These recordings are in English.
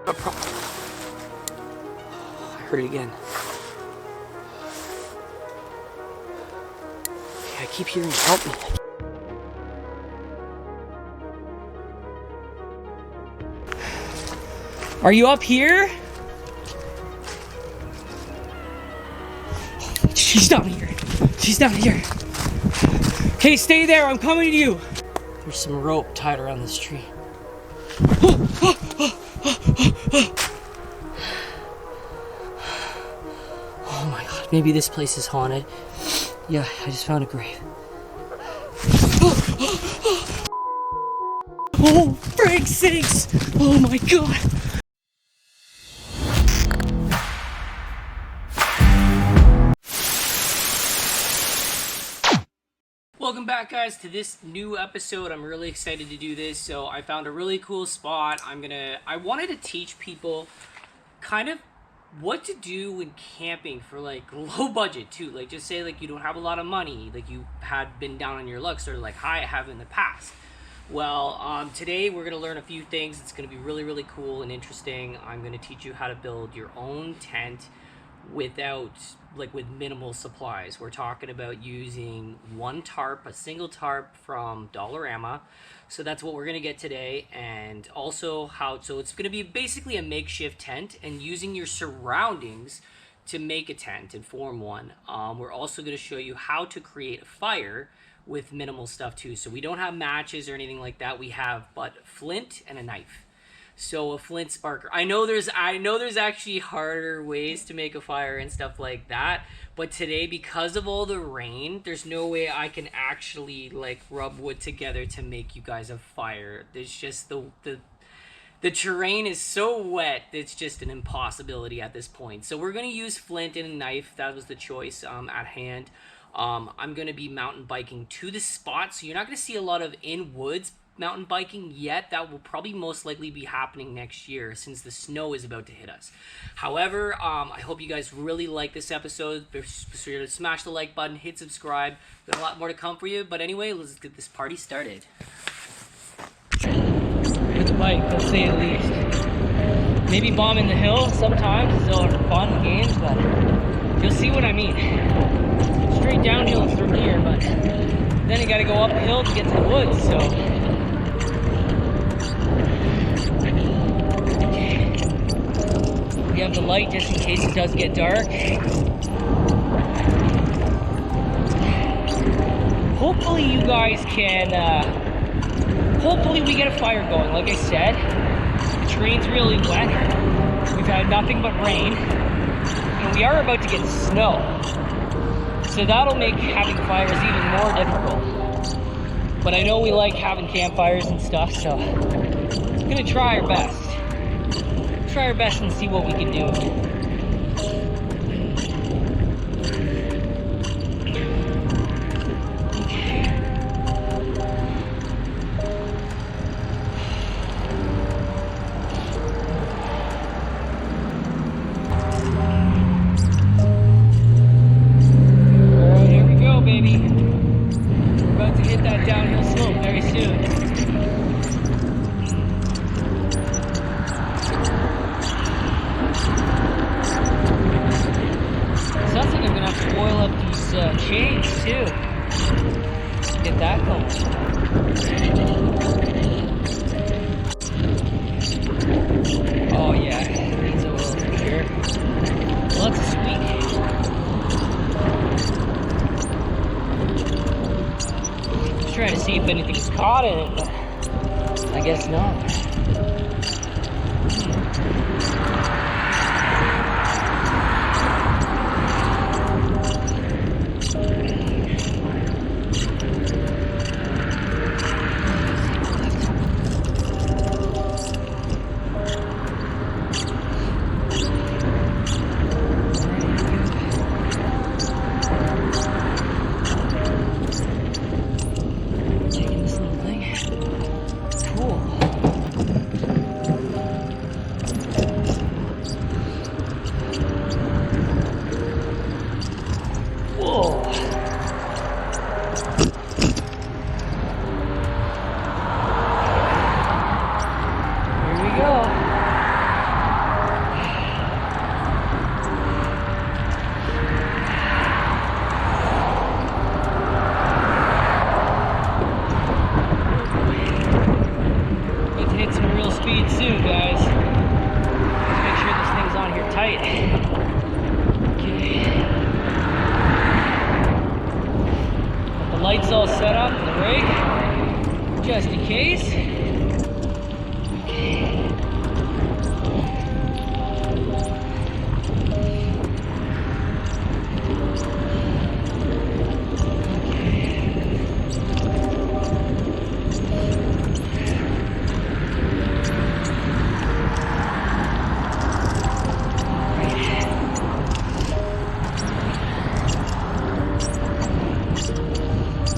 I heard it again. Okay, I keep hearing help me. Are you up here? She's down here. She's down here. Okay, stay there. I'm coming to you. There's some rope tied around this tree. Oh my god, maybe this place is haunted. Yeah, I just found a grave. Oh, Frank's sakes! Oh my god! Welcome back, guys, to this new episode. I'm really excited to do this. So I found a really cool spot. I wanted to teach people kind of what to do when camping for like low budget too. Like, just say like you don't have a lot of money, like you had been down on your luck, sort of like I have in the past. Well, today we're going to learn a few things. It's going to be really, really cool and interesting. I'm going to teach you how to build your own tent with minimal supplies. We're talking about using one tarp, a single tarp from Dollarama. So that's what we're going to get today. And also so it's going to be basically a makeshift tent and using your surroundings to make a tent and form one. We're also going to show you how to create a fire with minimal stuff too. So we don't have matches or anything like that. We have but flint and a knife. So a flint sparker. I know there's actually harder ways to make a fire and stuff like that, but today, because of all the rain, there's no way I can actually like rub wood together to make you guys a fire. There's just the terrain is so wet, it's just an impossibility at this point. So we're gonna use flint and a knife. That was the choice at hand. I'm gonna be mountain biking to the spot, so you're not gonna see a lot of in woods mountain biking yet. That will probably most likely be happening next year since the snow is about to hit us. However, I hope you guys really like this episode. Be sure to smash the like button, hit subscribe. Got a lot more to come for you, but anyway, let's get this party started. It's a bike, let's say at least. Maybe bombing the hill sometimes is all fun games, but you'll see what I mean. Straight downhill is from here, but then you gotta go uphill to get to the woods, so. We have the light just in case it does get dark. Hopefully you guys can, hopefully we get a fire going. Like I said, the terrain's really wet. We've had nothing but rain. And we are about to get snow. So that'll make having fires even more difficult. But I know we like having campfires and stuff, so we're gonna try our best. Try our best and see what we can do. Chains too. Get that going. Oh yeah, needs a little for sure. Well, that's a squeak. Just trying to see if anything's caught in it, but I guess not. lights all set up in the rig, just in case.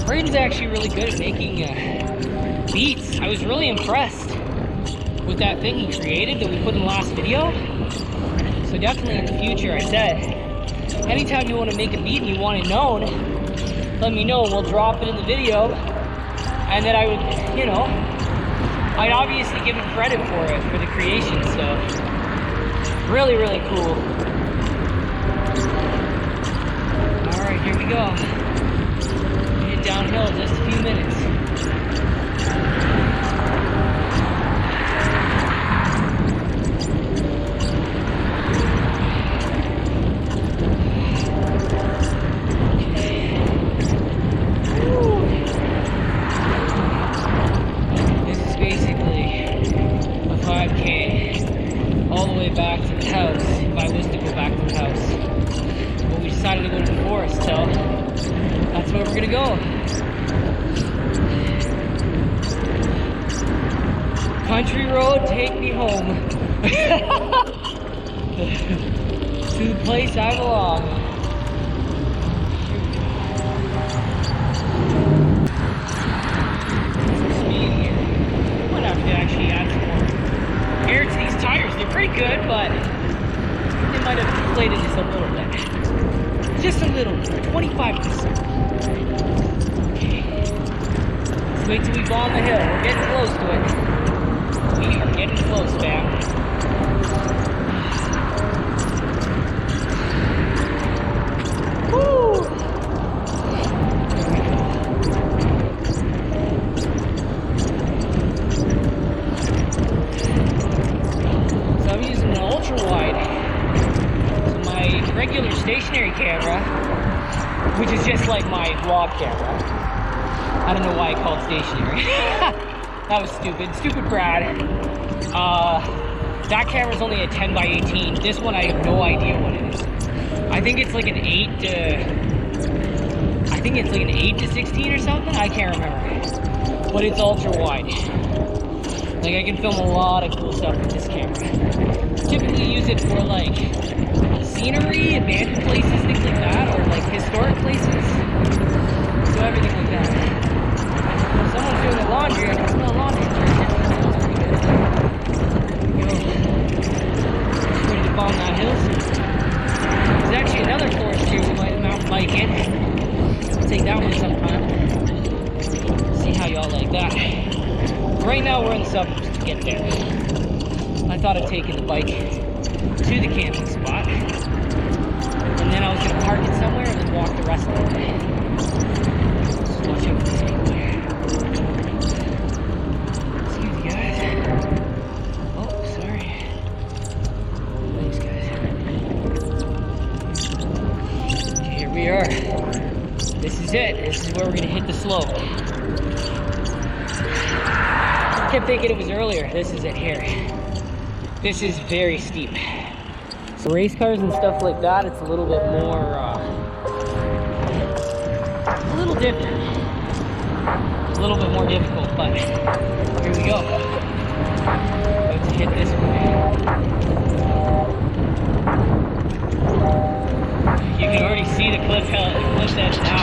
Braden's actually really good at making beats. I was really impressed with that thing he created that we put in the last video. So definitely in the future, I said, anytime you want to make a beat and you want it known, let me know and we'll drop it in the video. And then I would, you know, I'd obviously give him credit for it, for the creation. So really, really cool. All right, here we go. Downhill in just a few minutes. This is basically a 5K all the way back to the house, if I was to go back to the house. But we decided to go to the forest, so that's where we're gonna go. Country road, take me home. To the place I belong. Speed here. Might have to actually add some more air to these tires. They're pretty good, but they might have inflated this a little bit. Just a little, 25%. Okay. Let's wait till we go on the hill. We're getting close to it. We are getting close, fam. Woo! So I'm using an ultra wide. So my regular stationary camera, which is just like my vlog camera. I don't know why I call it stationary. That was stupid. Stupid Brad. That camera's only a 10 by 18. This one, I have no idea what it is. I think it's like an 8 to 16 or something. I can't remember. But it's ultra wide. Like, I can film a lot of cool stuff with this camera. Typically use it for like scenery, abandoned places, things like that, or like historic places. So everything like that. If someone's doing the laundry, I can smell laundry detergent. Smells pretty good. Ready to bomb that hill soon. There's actually another forest here we might mountain bike in. I'll take that one sometime. See how y'all like that. Right now we're in the suburbs to get there. I thought of taking the bike to the camping spot. And then I was going to park it somewhere and then walk the rest of the way. Just watch out for this people here. Excuse you guys. Oh, sorry. Thanks, guys. Okay, here we are. This is it. This is where we're going to hit the slope. I kept thinking it was earlier. This is it here. This is very steep. So race cars and stuff like that, it's a little bit more, a little different. A little bit more difficult, but here we go. About to hit this way. You can already see the cliff edge now.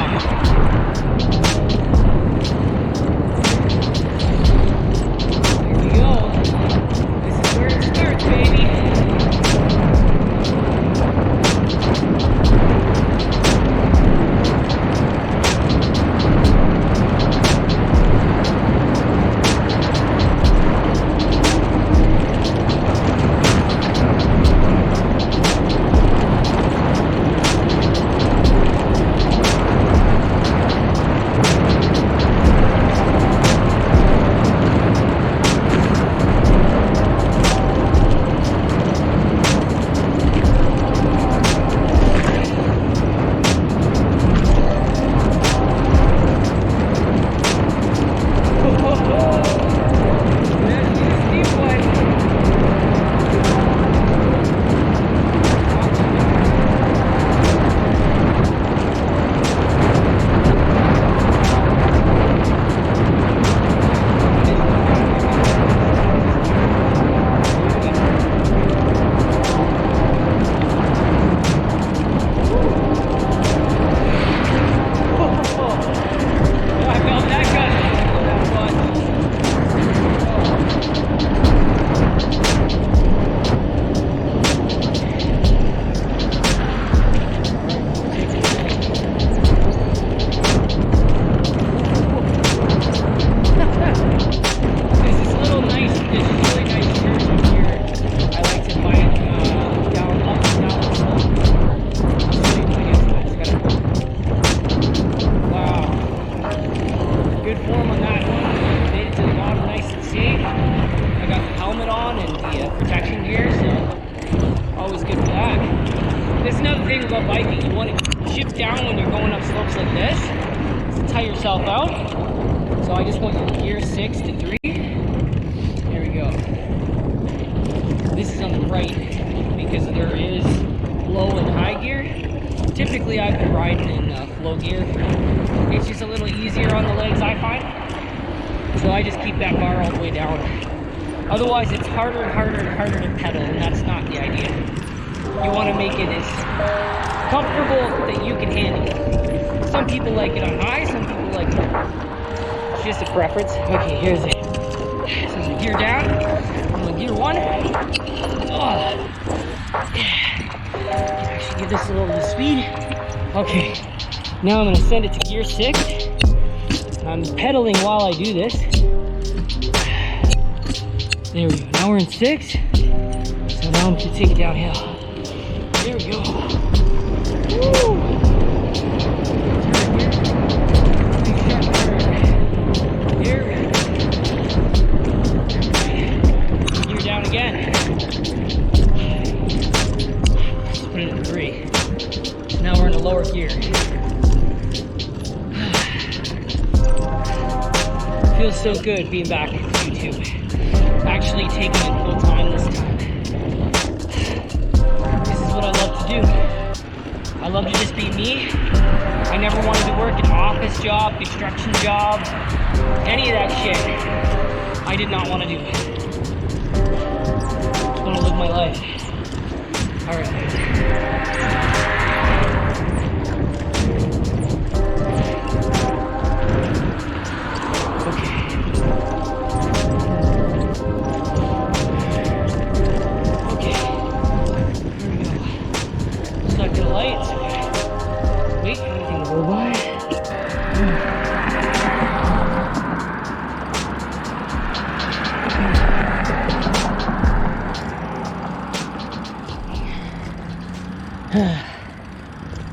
you want to shift down when you're going up slopes like this to tire yourself out. So I just went from gear 6 to 3. Here we go. This is on the right because there is low and high gear. Typically I've been riding in low gear. It's just a little easier on the legs, I find. So I just keep that bar all the way down. Otherwise it's harder and harder and harder to pedal, and that's not the idea. You want to make it as comfortable that you can handle. Some people like it on high, some people like it. It's just a preference. Okay, here's it. So it's gear down. I'm on gear 1. Oh. Actually give this a little bit of speed. Okay, now I'm going to send it to gear 6. I'm pedaling while I do this. There we go. Now we're in 6. So now I'm going to take it downhill. There we go. Woo! Here we go. Gear down again. Let's put it in 3. So now we're in a lower gear. Feels so good being back in YouTube. Actually taking it full time this time. This is what I love to do. I love to just be me. I never wanted to work an office job, construction job, any of that shit. I did not want to do it. I want to live my life. Alright guys.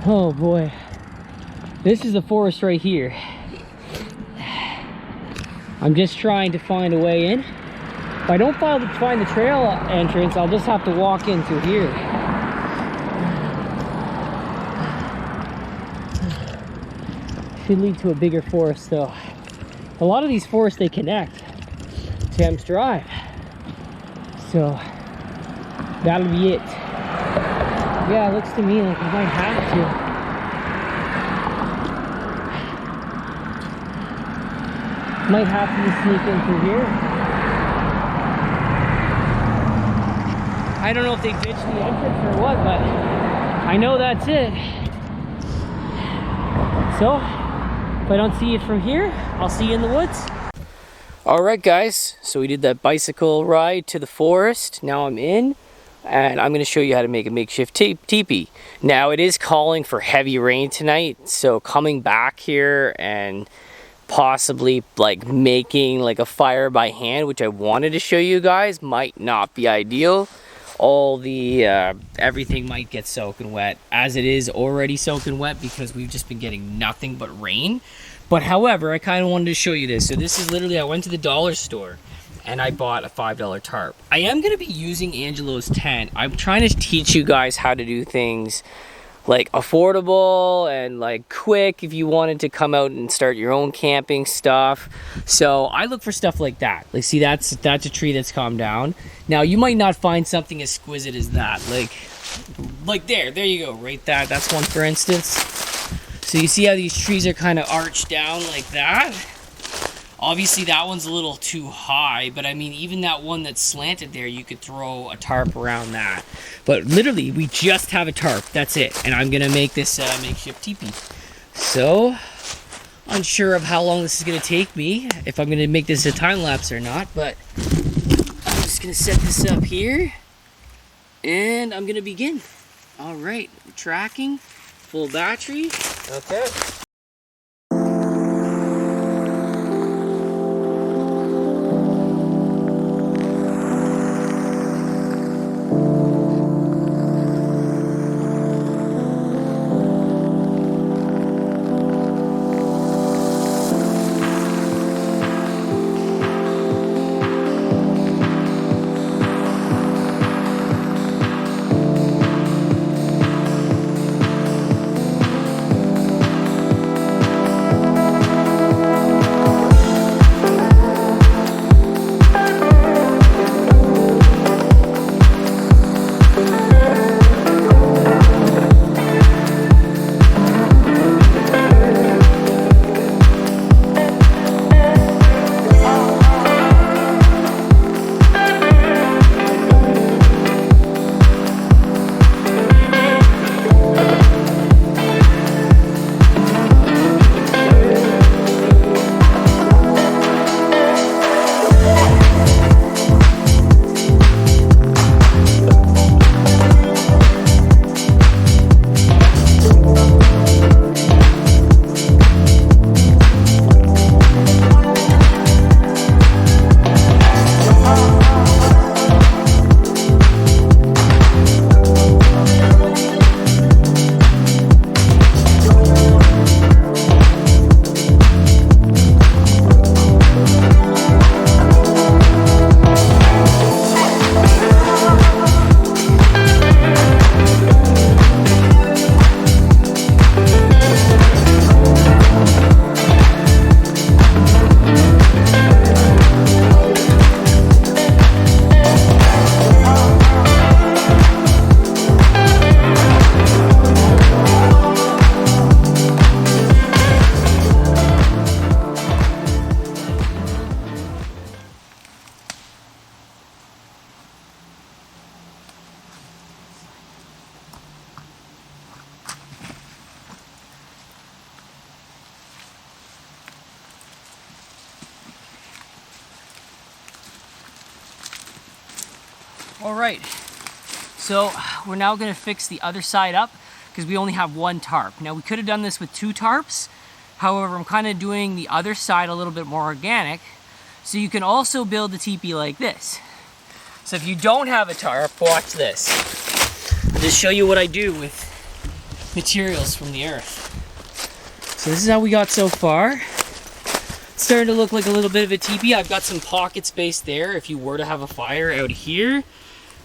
Oh boy, this is the forest right here. I'm just trying to find a way in. If I don't find the trail entrance, I'll just have to walk in through here. Should lead to a bigger forest though. A lot of these forests, they connect to Thames Drive. So that'll be it. Yeah, it looks to me like I might have to. Might have to sneak in through here. I don't know if they ditched the entrance or what, but I know that's it. So, if I don't see it from here, I'll see you in the woods. Alright guys, so we did that bicycle ride to the forest. Now I'm in. And I'm going to show you how to make a makeshift teepee. Now it is calling for heavy rain tonight, so coming back here and possibly like making like a fire by hand, which I wanted to show you guys, might not be ideal. All the everything might get soaking wet, as it is already soaking wet because we've just been getting nothing but rain. But however, I kind of wanted to show you this. So this is literally, I went to the dollar store and I bought a $5 tarp. I am going to be using Angelo's tent. I'm trying to teach you guys how to do things like affordable and like quick if you wanted to come out and start your own camping stuff. So I look for stuff like that. Like, see, that's a tree that's calmed down. Now you might not find something as exquisite as that. Like there you go, right? That's one for instance. So you see how these trees are kind of arched down like that? Obviously that one's a little too high, but I mean, even that one that's slanted there, you could throw a tarp around that. But literally, we just have a tarp, that's it. And I'm gonna make this makeshift teepee. So, unsure of how long this is gonna take me, if I'm gonna make this a time lapse or not, but I'm just gonna set this up here, and I'm gonna begin. All right, tracking, full battery, okay. All right, so we're now gonna fix the other side up because we only have one tarp. Now we could have done this with 2 tarps. However, I'm kind of doing the other side a little bit more organic. So you can also build the teepee like this. So if you don't have a tarp, watch this. I'll just show you what I do with materials from the earth. So this is how we got so far. It's starting to look like a little bit of a teepee. I've got some pocket space there if you were to have a fire out here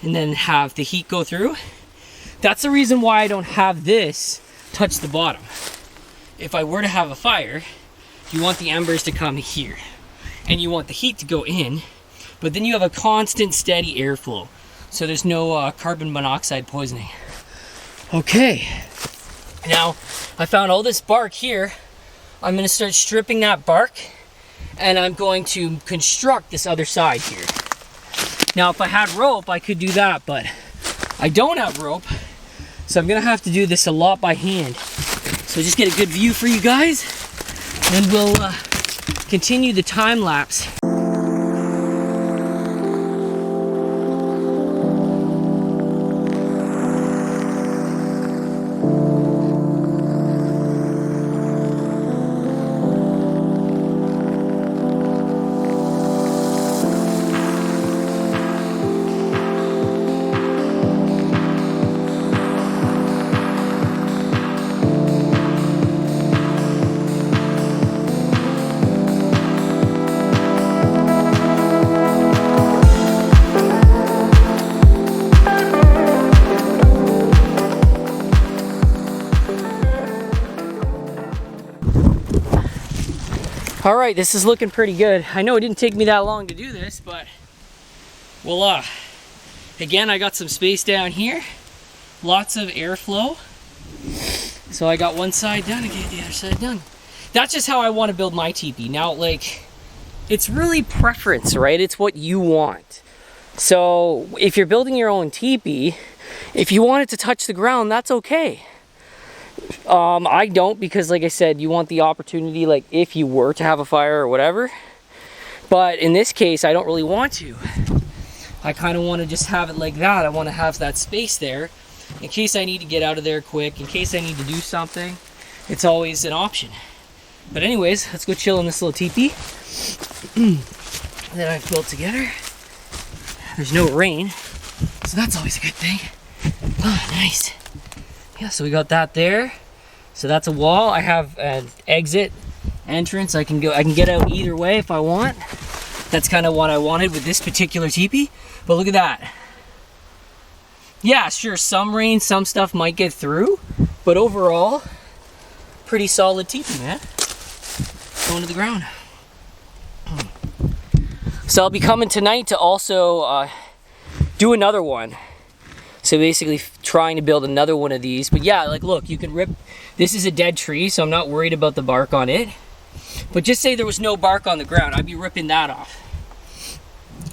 and then have the heat go through. That's the reason why I don't have this touch the bottom. If I were to have a fire, you want the embers to come here and you want the heat to go in, but then you have a constant steady airflow. So there's no carbon monoxide poisoning. Okay, now I found all this bark here. I'm gonna start stripping that bark and I'm going to construct this other side here. Now, if I had rope, I could do that, but I don't have rope, so I'm gonna have to do this a lot by hand. So just get a good view for you guys, and we'll continue the time lapse. All right, this is looking pretty good. I know it didn't take me that long to do this, but voila. Again, I got some space down here, lots of airflow. So I got one side done, I get the other side done. That's just how I want to build my teepee. Now, like, it's really preference, right? It's what you want. So if you're building your own teepee, if you want it to touch the ground, that's okay. I don't, because like I said, you want the opportunity, like if you were to have a fire or whatever. But in this case, I don't really want to. I kind of want to just have it like that. I want to have that space there in case I need to get out of there quick, in case I need to do something. It's always an option. But anyways, let's go chill in this little teepee that I've built together. There's no rain, so that's always a good thing. Oh, nice. Yeah, so we got that there. So that's a wall. I have an exit entrance. I can get out either way if I want. That's kind of what I wanted with this particular teepee. But look at that. Yeah, sure, some rain, some stuff might get through, but overall, pretty solid teepee, man. Going to the ground. So I'll be coming tonight to also do another one. So basically trying to build another one of these. But yeah, like look, you can rip, this is a dead tree, so I'm not worried about the bark on it. But just say there was no bark on the ground, I'd be ripping that off.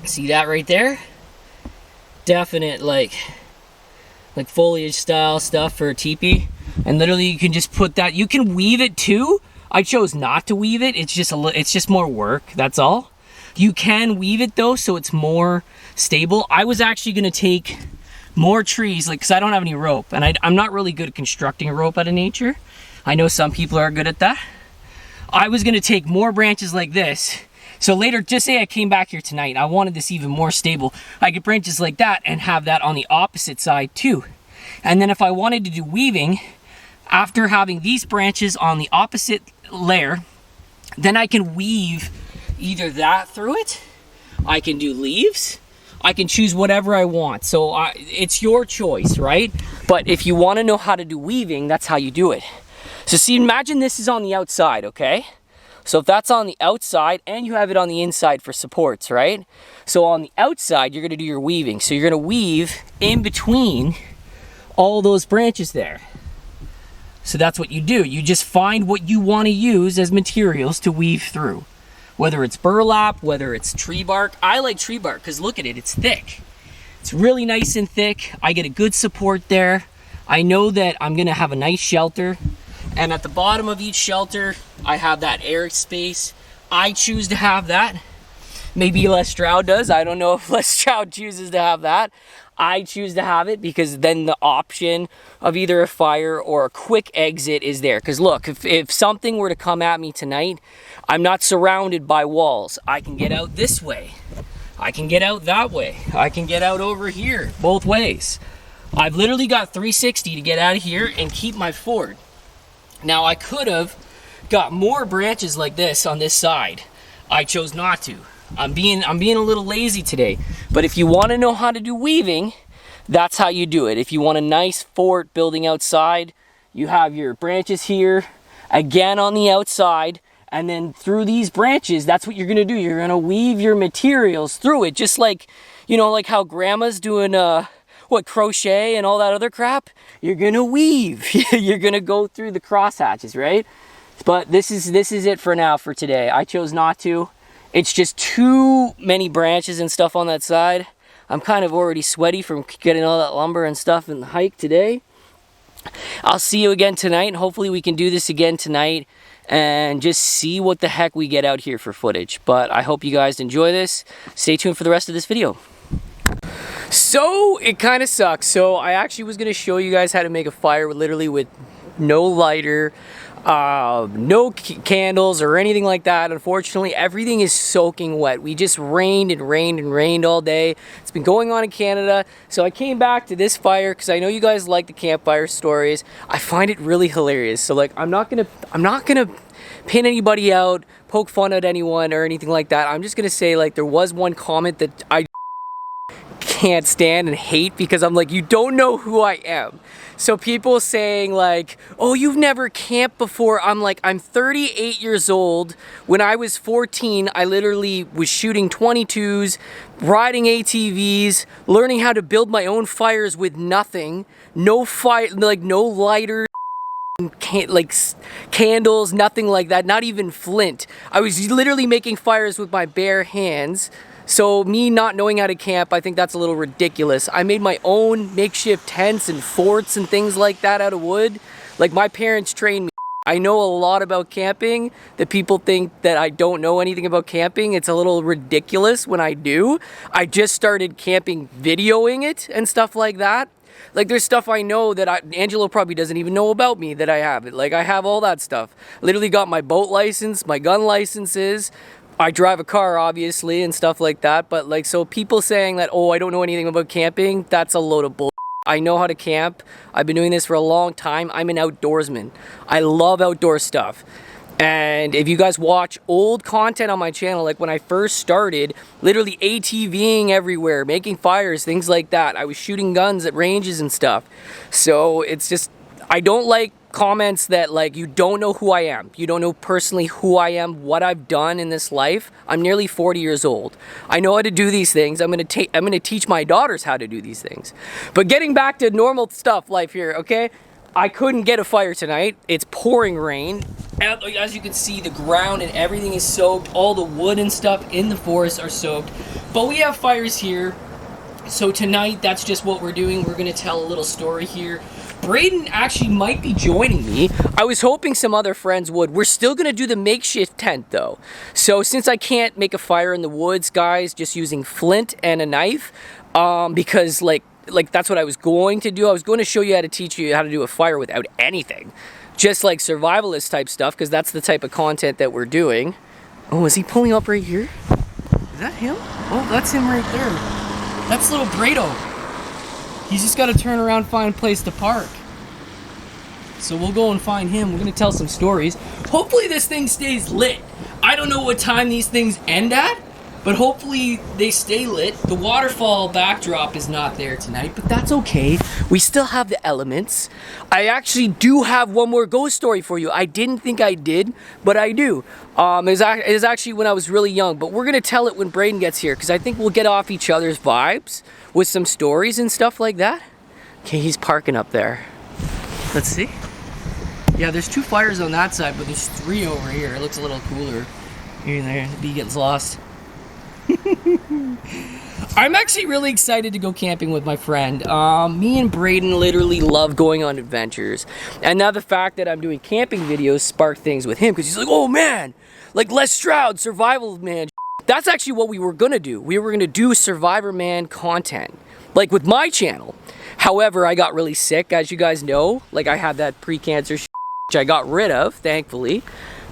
See that right there? Definite like foliage style stuff for a teepee. And literally you can just put that, you can weave it too. I chose not to weave it, it's just more work, that's all. You can weave it though, so it's more stable. I was actually gonna take more trees, like, because I don't have any rope, and I'm not really good at constructing a rope out of nature. I know some people are good at that. I was gonna take more branches like this, so later, just say I came back here tonight, I wanted this even more stable, I get branches like that and have that on the opposite side too. And then if I wanted to do weaving, after having these branches on the opposite layer, then I can weave either that through it, I can do leaves, I can choose whatever I want. So it's your choice, right? But if you want to know how to do weaving, that's how you do it. So see, imagine this is on the outside, okay? So if that's on the outside and you have it on the inside for supports, right? So on the outside, you're going to do your weaving. So you're going to weave in between all those branches there. So that's what you do. You just find what you want to use as materials to weave through. Whether it's burlap, whether it's tree bark. I like tree bark because look at it, it's thick. It's really nice and thick. I get a good support there. I know that I'm gonna have a nice shelter. And at the bottom of each shelter, I have that air space. I choose to have that. Maybe Les Stroud does. I don't know if Les Stroud chooses to have that. I choose to have it because then the option of either a fire or a quick exit is there. Because look, if something were to come at me tonight, I'm not surrounded by walls. I can get out this way. I can get out that way. I can get out over here, both ways. I've literally got 360 to get out of here and keep my fort. Now I could have got more branches like this on this side. I chose not to. I'm being a little lazy today. But if you want to know how to do weaving, that's how you do it. If you want a nice fort building outside, you have your branches here, again on the outside, and then through these branches, that's what you're gonna do. You're gonna weave your materials through it, just like, you know, like how grandma's doing crochet and all that other crap. You're gonna weave. You're gonna go through the crosshatches, right? But this is it for now for today. I chose not to. It's just too many branches and stuff on that side. I'm kind of already sweaty from getting all that lumber and stuff in the hike today. I'll see you again tonight, and hopefully we can do this again tonight and just see what the heck we get out here for footage. But I hope you guys enjoy this. Stay tuned for the rest of this video. So it kind of sucks. So I actually was going to show you guys how to make a fire literally with no lighter, no candles or anything like that. Unfortunately, everything is soaking wet. We just rained and rained and rained all day. It's been going on in Canada. So I came back to this fire because I know you guys like the campfire stories. I find it really hilarious. So like, I'm not gonna pin anybody out, poke fun at anyone or anything like that. I'm just gonna say, like, there was one comment that I can't stand and hate because I'm like, you don't know who I am. So people saying like, oh, you've never camped before. I'm like, I'm 38 years old. When I was 14, I literally was shooting 22s, riding ATVs, learning how to build my own fires with nothing. No fire, like no lighters, like candles, nothing like that. Not even flint. I was literally making fires with my bare hands. So me not knowing how to camp, I think that's a little ridiculous. I made my own makeshift tents and forts and things like that out of wood. Like, my parents trained me. I know a lot about camping. That people think that I don't know anything about camping. It's a little ridiculous when I do. I just started camping, videoing it and stuff like that. Like, there's stuff I know that Angelo probably doesn't even know about me that I have it. Like, I have all that stuff. Literally got my boat license, my gun licenses. I drive a car, obviously, and stuff like that. But like, so people saying that, oh, I don't know anything about camping, that's a load of bull. I know how to camp. I've been doing this for a long time. I'm an outdoorsman. I love outdoor stuff. And if you guys watch old content on my channel, like when I first started, literally ATVing everywhere, making fires, things like that. I was shooting guns at ranges and stuff. So it's just, I don't like comments that like, you don't know who I am. You don't know personally who I am, what I've done in this life. I'm nearly 40 years old. I know how to do these things. I'm gonna teach my daughters how to do these things. But getting back to normal stuff life here, okay? I couldn't get a fire tonight. It's pouring rain. As you can see, the ground and everything is soaked. All the wood and stuff in the forest are soaked. But we have fires here. So tonight, that's just what we're doing. We're gonna tell a little story here. Braden actually might be joining me. I was hoping some other friends would. We're still gonna do the makeshift tent though. So since I can't make a fire in the woods, guys, just using flint and a knife, because like that's what I was going to do. I was going to show you how to teach you how to do a fire without anything. Just like survivalist type stuff, because that's the type of content that we're doing. Oh, is he pulling up right here? Is that him? Oh, that's him right there. That's little Braden. He's just got to turn around, find a place to park. So we'll go and find him. We're going to tell some stories. Hopefully this thing stays lit. I don't know what time these things end at, but hopefully they stay lit. The waterfall backdrop is not there tonight, but that's okay. We still have the elements. I actually do have one more ghost story for you. I didn't think I did, but I do. It was actually when I was really young, but we're going to tell it when Braden gets here, because I think we'll get off each other's vibes with some stories and stuff like that. Okay, he's parking up there. Let's see. Yeah, there's 2 fires on that side, but there's 3 over here. It looks a little cooler. Here and there, the bee gets lost. I'm actually really excited to go camping with my friend. Me and Braden literally love going on adventures. And now the fact that I'm doing camping videos sparked things with him, because he's like, oh man, like Les Stroud, survival man. that's actually what we were gonna do. We were gonna do Survivor Man content, like with my channel. However, I got really sick, as you guys know. Like, I had that pre-cancer which I got rid of, thankfully.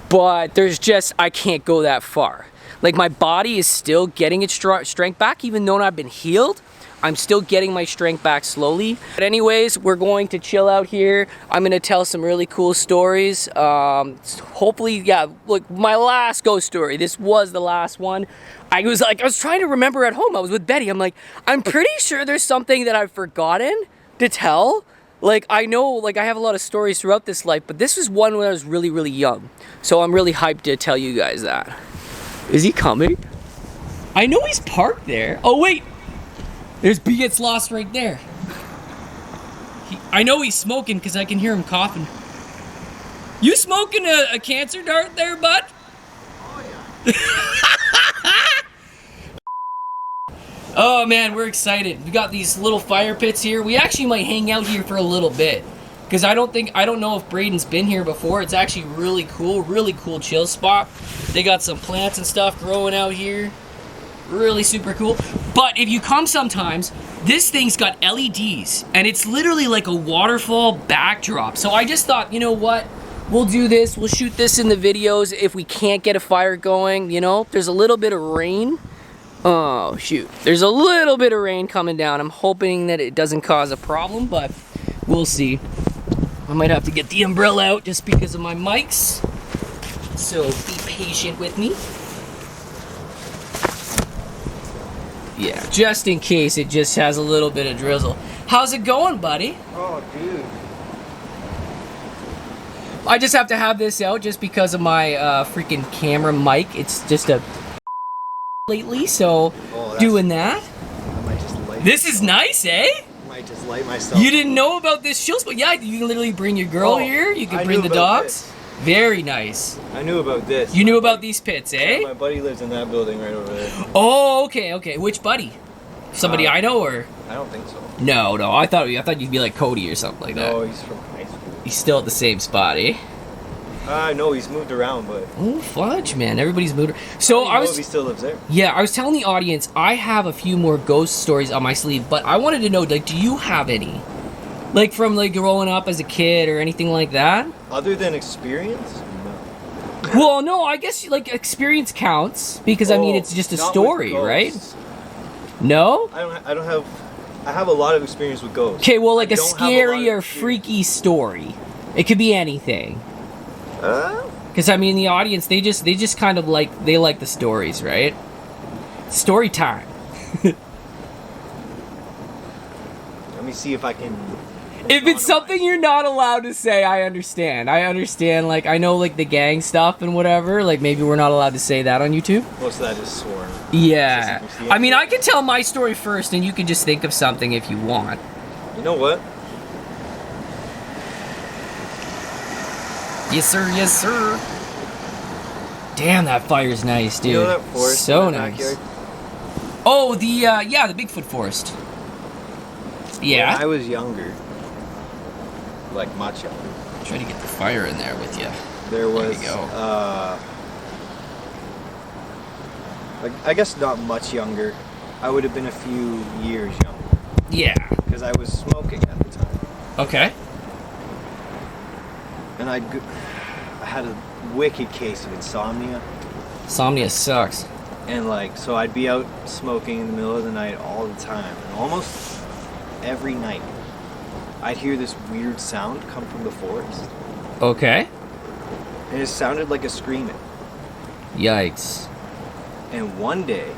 But there's just, I can't go that far. Like, my body is still getting its strength back, even though I've been healed. I'm still getting my strength back slowly. But anyways, we're going to chill out here. I'm gonna tell some really cool stories. Hopefully, yeah, like my last ghost story. This was the last one. I was trying to remember at home. I was with Betty. I'm like, I'm pretty sure there's something that I've forgotten to tell. Like, I know, like, I have a lot of stories throughout this life, but this was one when I was really, really young. So I'm really hyped to tell you guys that. Is he coming? I know he's parked there. Oh, wait. There's B Gets Lost right there. I know he's smoking because I can hear him coughing. You smoking a cancer dart there, bud? Oh, yeah. Oh, man, we're excited. We got these little fire pits here. We actually might hang out here for a little bit. Because I don't know if Braden's been here before. It's actually really cool chill spot. They got some plants and stuff growing out here. Really super cool. But if you come sometimes, this thing's got LEDs. And it's literally like a waterfall backdrop. So I just thought, you know what? We'll do this. We'll shoot this in the videos if we can't get a fire going. You know, there's a little bit of rain. Oh, shoot. There's a little bit of rain coming down. I'm hoping that it doesn't cause a problem, but we'll see. I might have to get the umbrella out just because of my mics. So be patient with me. Yeah, just in case it just has a little bit of drizzle. How's it going, buddy? Oh, dude. I just have to have this out just because of my freaking camera mic. It's just a lately, so doing that. I might just light this is nice, eh? I might just light myself. You didn't know about this chill spot? Yeah, you can literally bring your girl here. You can bring the dogs. This. Very nice. I knew about this. You knew about these pits, eh? Yeah, my buddy lives in that building right over there. Oh, okay. Which buddy? Somebody I know, or? I don't think so. No. I thought you'd be like Cody or something like that. No, he's from high school. He's still at the same spot, eh? No, he's moved around, but... Oh, fudge, man. Everybody's moved. So I was... if he still lives there. Yeah, I was telling the audience, I have a few more ghost stories on my sleeve, but I wanted to know, like, do you have any? Like, from, like, growing up as a kid or anything like that? Other than experience? No. Well, no, I guess, like, experience counts, because, I mean, it's just a story, right? No? I don't have... I have a lot of experience with ghosts. Okay, well, like, a scary or freaky story. It could be anything. Because, I mean, the audience, they just kind of like, they like the stories, right? Story time. Let me see if I can... If it's something you're not allowed to say, I understand. Like, I know, like, the gang stuff and whatever. Like, maybe we're not allowed to say that on YouTube. Most of that is sworn. Yeah. I mean, I can tell my story first, and you can just think of something if you want. You know what? Yes, sir. Yes, sir. Damn, that fire's nice, dude. You know that forest so in my nice. backyard? Oh, the Bigfoot forest. Yeah. When I was younger, like much younger. Try to get the fire in there with you. There was, there you go. like, I guess not much younger. I would have been a few years younger. Yeah. Because I was smoking at the time. Okay. And I had a wicked case of insomnia. Insomnia sucks. And like, so I'd be out smoking in the middle of the night all the time. And almost every night, I'd hear this weird sound come from the forest. Okay. And it sounded like a screaming. Yikes. And one day,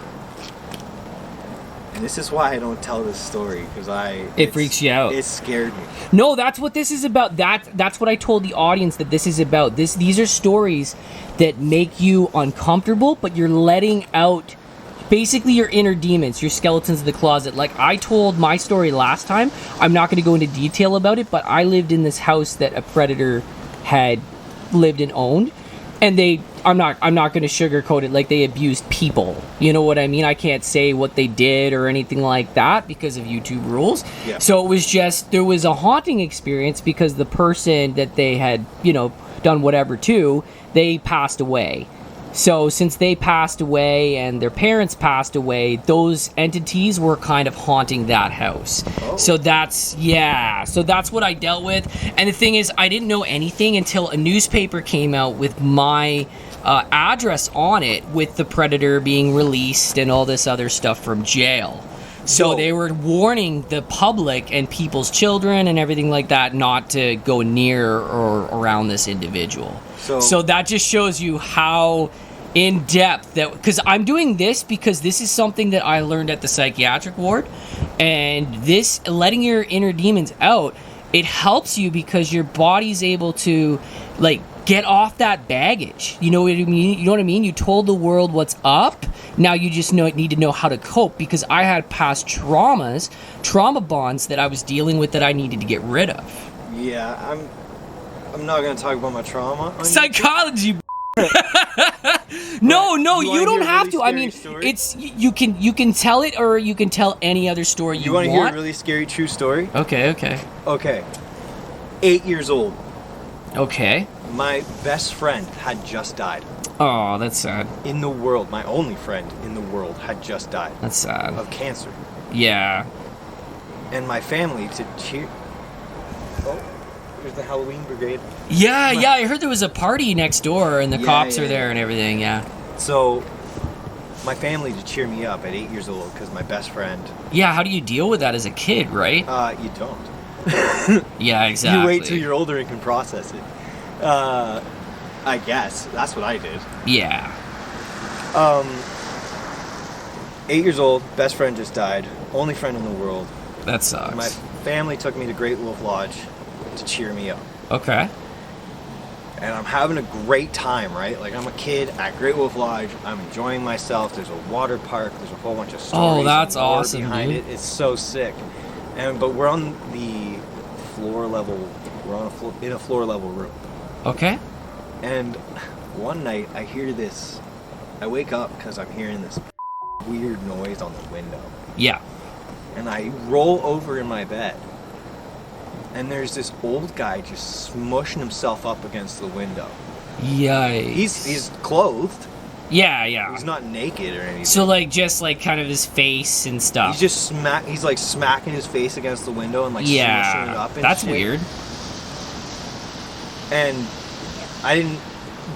and this is why I don't tell this story, because it freaks you out. It scared me. No, that's what this is about. That's what I told the audience that this is about. These are stories that make you uncomfortable, but you're letting out basically your inner demons, your skeletons in the closet. Like I told my story last time. I'm not going to go into detail about it, but I lived in this house that a predator had lived and owned. And I'm not going to sugarcoat it, like they abused people. You know what I mean? I can't say what they did or anything like that because of YouTube rules. Yeah. So it was just, there was a haunting experience because the person that they had, done whatever to, they passed away. So since they passed away and their parents passed away, those entities were kind of haunting that house. Oh. So that's what I dealt with. And the thing is, I didn't know anything until a newspaper came out with my address on it, with the predator being released and all this other stuff from jail. So they were warning the public and people's children and everything like that not to go near or around this individual. So that just shows you how in depth that, because I'm doing this because this is something that I learned at the psychiatric ward, and this letting your inner demons out, it helps you because your body's able to like get off that baggage. You know what I mean? You know what I mean? You told the world what's up. Now you just need to know how to cope, because I had past trauma bonds that I was dealing with that I needed to get rid of. Yeah, I'm not gonna talk about my trauma. Psychology. No, you don't have to. I mean, story? it's you can tell it, or you can tell any other story you want. You want to hear a really scary true story? Okay. 8 years old. Okay. My best friend had just died. Oh, that's sad. In the world, my only friend in the world had just died. That's sad. Of cancer. Yeah. And my family to cheer. Oh, there's the Halloween brigade. Yeah, I heard there was a party next door and the cops are there and everything, yeah. So, my family to cheer me up at 8 years old, because my best friend... Yeah, how do you deal with that as a kid, right? You don't. Yeah, exactly. You wait till you're older and can process it. I guess. That's what I did. Yeah. 8 years old, best friend just died, only friend in the world. That sucks. My family took me to Great Wolf Lodge to cheer me up. Okay. And I'm having a great time, right? Like, I'm a kid at Great Wolf Lodge. I'm enjoying myself. There's a water park. There's a whole bunch of stories. Oh, that's and lore awesome, behind dude. it. It's so sick. But we're on the floor level. We're on in a floor level room. Okay. And one night I hear this. I wake up because I'm hearing this weird noise on the window. Yeah. And I roll over in my bed. And there's this old guy just smushing himself up against the window. Yikes. He's clothed. Yeah. He's not naked or anything. So like just like kind of his face and stuff. He's just he's like smacking his face against the window and like smushing it up and that's shit. weird. And I didn't,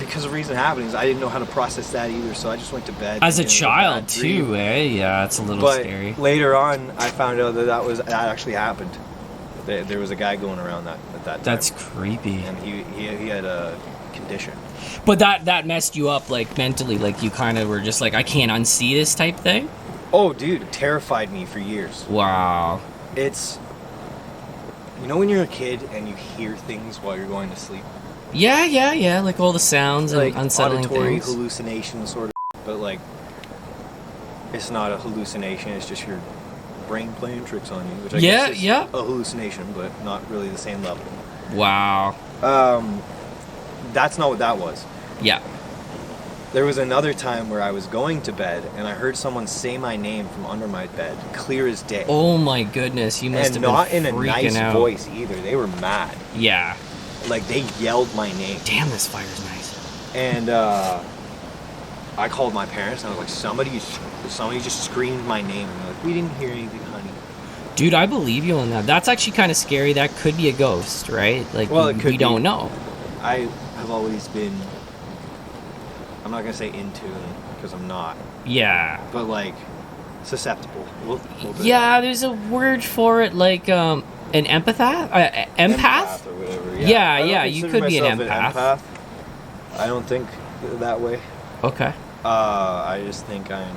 because of recent happenings, I didn't know how to process that either, so I just went to bed. As a child too, eh? Yeah, it's a little scary. Later on, I found out that actually happened. There was a guy going around at that time. That's creepy. And he had a condition. But that messed you up, like, mentally, like, you kind of were just like, I can't unsee this type thing? Oh, dude, it terrified me for years. Wow. It's, you know when you're a kid and you hear things while you're going to sleep? Yeah, like all the sounds like and unsettling auditory things. hallucination sort of, but like, it's not a hallucination, it's just your brain playing tricks on you, which I guess is a hallucination, but not really the same level. Wow. That's not what that was. Yeah. There was another time where I was going to bed and I heard someone say my name from under my bed, clear as day. Oh my goodness, you must have been freaking out. And not in a nice voice either. They were mad. Yeah. Like, they yelled my name. Damn, this fire's nice. And I called my parents and I was like, somebody just screamed my name. And they're like, we didn't hear anything, honey. Dude, I believe you on that. That's actually kind of scary. That could be a ghost, right? Like, well, it could we don't know. I have always been, I'm not going to say into them, because I'm not. Yeah. But, like, susceptible. We'll yeah, there's a word for it, like, an empath? Empath? Or whatever, yeah, you could be an empath. I don't think that way. Okay. I just think I'm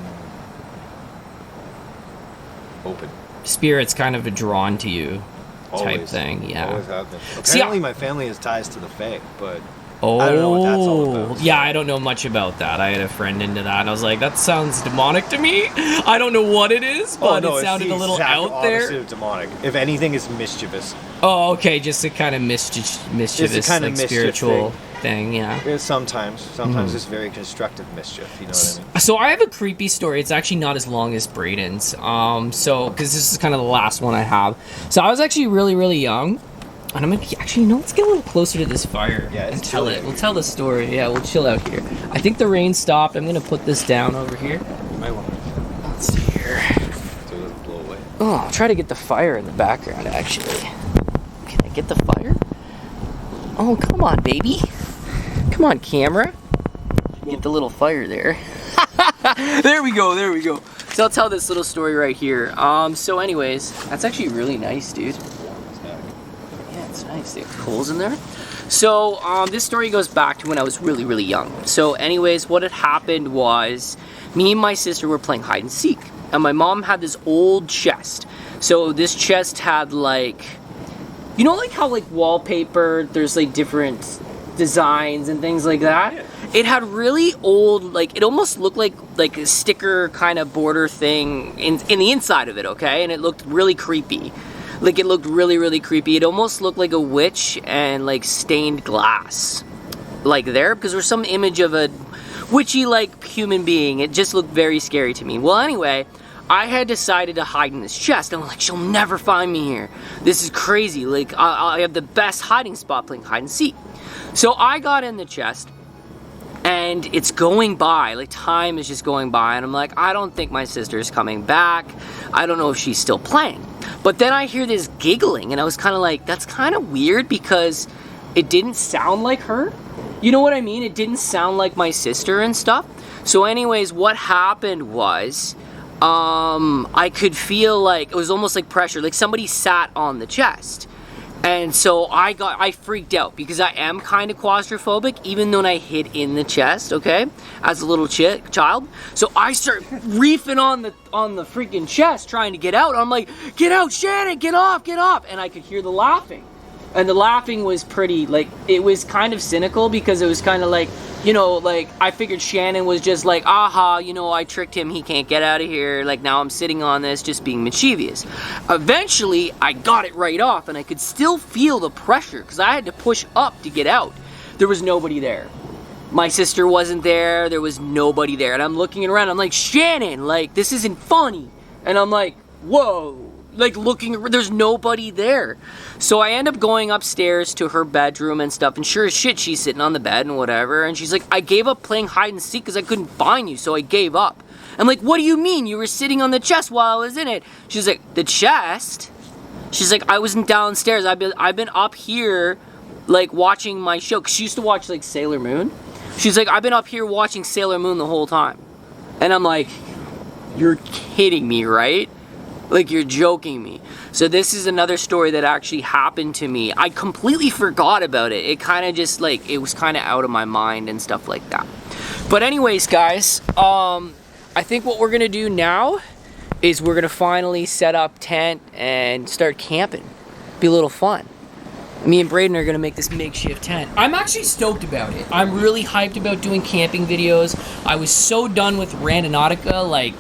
open. Spirit's kind of a drawn to you type Always. thing, yeah. Always have been. Apparently my family has ties to the Fae, but I don't know what that's all about. Yeah, I don't know much about that. I had a friend into that, and I was like, that sounds demonic to me. I don't know what it is, but it sounded a little out there. Opposite of demonic. If anything, it's mischievous. Oh, okay, just a kind of mischievous, like, spiritual thing, yeah. Sometimes it's very constructive mischief, you know what I mean? So I have a creepy story. It's actually not as long as Braden's. Because this is kind of the last one I have. So I was actually really, really young. And I'm gonna actually, you know, let's get a little closer to this fire. Yeah, and it's tell chilly. it. We'll tell the story. Yeah, we'll chill out here. I think the rain stopped. I'm gonna put this down over here. Might want to. Let's see here. So it doesn't blow away. Oh, I'll try to get the fire in the background. Actually, can I get the fire? Oh, come on, baby. Come on, camera. Get the little fire there. There we go. There we go. So I'll tell this little story right here. So anyways, that's actually really nice, dude. Yeah, it's nice. They have coals in there. So this story goes back to when I was really, really young. So anyways, what had happened was me and my sister were playing hide and seek. And my mom had this old chest. So this chest had like, you know, like how like wallpaper, there's like different designs and things like that? Yeah. It had really old, like, it almost looked like a sticker kind of border thing in the inside of it, okay? And it looked really creepy. Like, it looked really, really creepy. It almost looked like a witch and, like, stained glass. Like, there, because there was some image of a witchy, like, human being. It just looked very scary to me. Well, anyway, I had decided to hide in this chest. I'm like, she'll never find me here. This is crazy. Like, I have the best hiding spot playing hide and seek. So I got in the chest. And it's going by, like time is just going by, and I'm like, I don't think my sister is coming back. I don't know if she's still playing. But then I hear this giggling, and I was kind of like, that's kind of weird because it didn't sound like her. You know what I mean? It didn't sound like my sister and stuff. So anyways, what happened was, I could feel like, it was almost like pressure, like somebody sat on the chest. And so I freaked out because I am kind of claustrophobic, even though I hid in the chest, okay, as a little child. So I start reefing on the freaking chest, trying to get out. I'm like, get out, Shannon, get off, get off. And I could hear the laughing. And the laughing was pretty, like, it was kind of cynical because it was kind of like, you know, like, I figured Shannon was just like, aha, you know, I tricked him, he can't get out of here, like, now I'm sitting on this, just being mischievous. Eventually, I got it right off, and I could still feel the pressure, because I had to push up to get out. There was nobody there. My sister wasn't there, there was nobody there, and I'm looking around, I'm like, Shannon, like, this isn't funny. And I'm like, whoa. Like looking, there's nobody there. So I end up going upstairs to her bedroom and stuff, and sure as shit, she's sitting on the bed and whatever, and she's like, I gave up playing hide and seek because I couldn't find you, so I gave up. I'm like, what do you mean? You were sitting on the chest while I was in it. She's like, the chest? She's like, I wasn't downstairs. I've been up here, like, watching my show, because she used to watch, like, Sailor Moon. She's like, I've been up here watching Sailor Moon the whole time. And I'm like, you're kidding me, right? Like, you're joking me. So this is another story that actually happened to me. I completely forgot about it. It kind of just, like, it was kind of out of my mind and stuff like that. But anyways, guys, I think what we're going to do now is we're going to finally set up tent and start camping. Be a little fun. Me and Braden are going to make this makeshift tent. I'm actually stoked about it. I'm really hyped about doing camping videos. I was so done with Randonautica, like,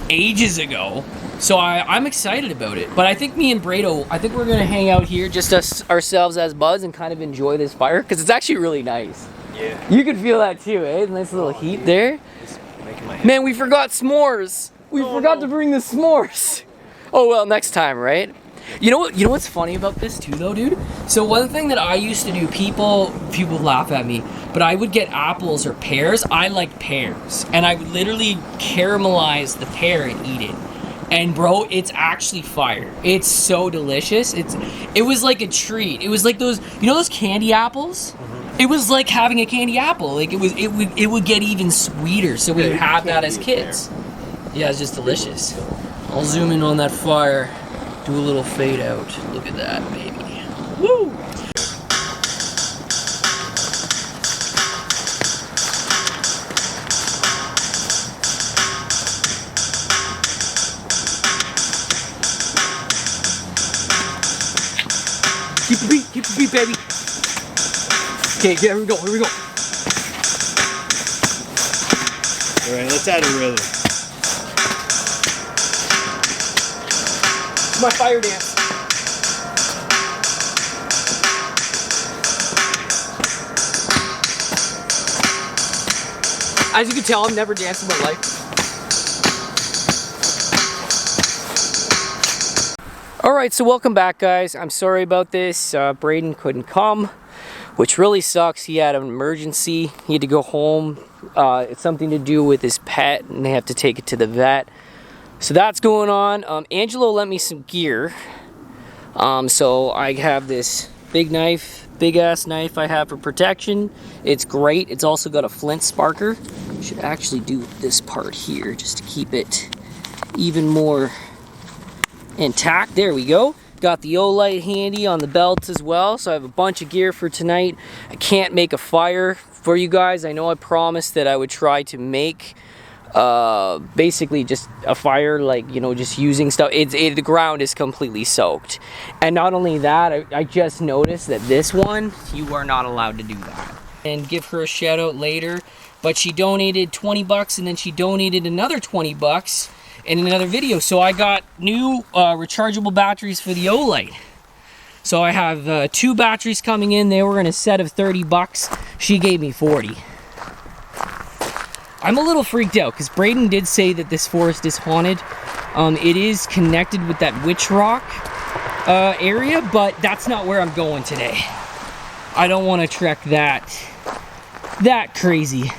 ages ago. So I'm excited about it. But I think me and Braden, I think we're going to hang out here, just ourselves as buds, and kind of enjoy this fire, because it's actually really nice. Yeah. You can feel that too, eh? Nice little heat there. Man, we forgot s'mores. We forgot to bring the s'mores. Oh, well, next time, right? You know what's funny about this too, though, dude? So one thing that I used to do, people laugh at me, but I would get apples or pears. I like pears. And I would literally caramelize the pear and eat it. And bro, it's actually fire. It's so delicious. It was like a treat. It was like those, you know those candy apples? Mm-hmm. It was like having a candy apple. Like it would get even sweeter. So we would have that as kids. Yeah, it's just delicious. I'll zoom in on that fire. Do a little fade out. Look at that, baby. Woo! Keep the beat, baby. Okay, here we go, here we go. Alright, let's add a rhythm. It's my fire dance. As you can tell, I've never danced in my life. Alright, so welcome back, guys. I'm sorry about this. Braden couldn't come, which really sucks. He had an emergency. He had to go home. It's something to do with his pet, and they have to take it to the vet. So that's going on. Angelo lent me some gear. So I have this big knife, big ass knife I have for protection. It's great. It's also got a flint sparker. Should actually do this part here just to keep it even more intact. There we go. Got the O-light handy on the belt as well, so I have a bunch of gear for tonight. I can't make a fire for you guys. I know I promised that I would try to make basically just a fire, like, you know, just using stuff. The ground is completely soaked. And not only that, I just noticed that this one, you are not allowed to do that. And give her a shout out later, but she donated 20 bucks and then she donated another 20 bucks in another video. So I got new rechargeable batteries for the O-light. So I have 2 batteries coming in. They were in a set of 30 bucks. She gave me 40. I'm a little freaked out because Braden did say that this forest is haunted. It is connected with that Witch Rock area, but that's not where I'm going today. I don't want to trek that crazy.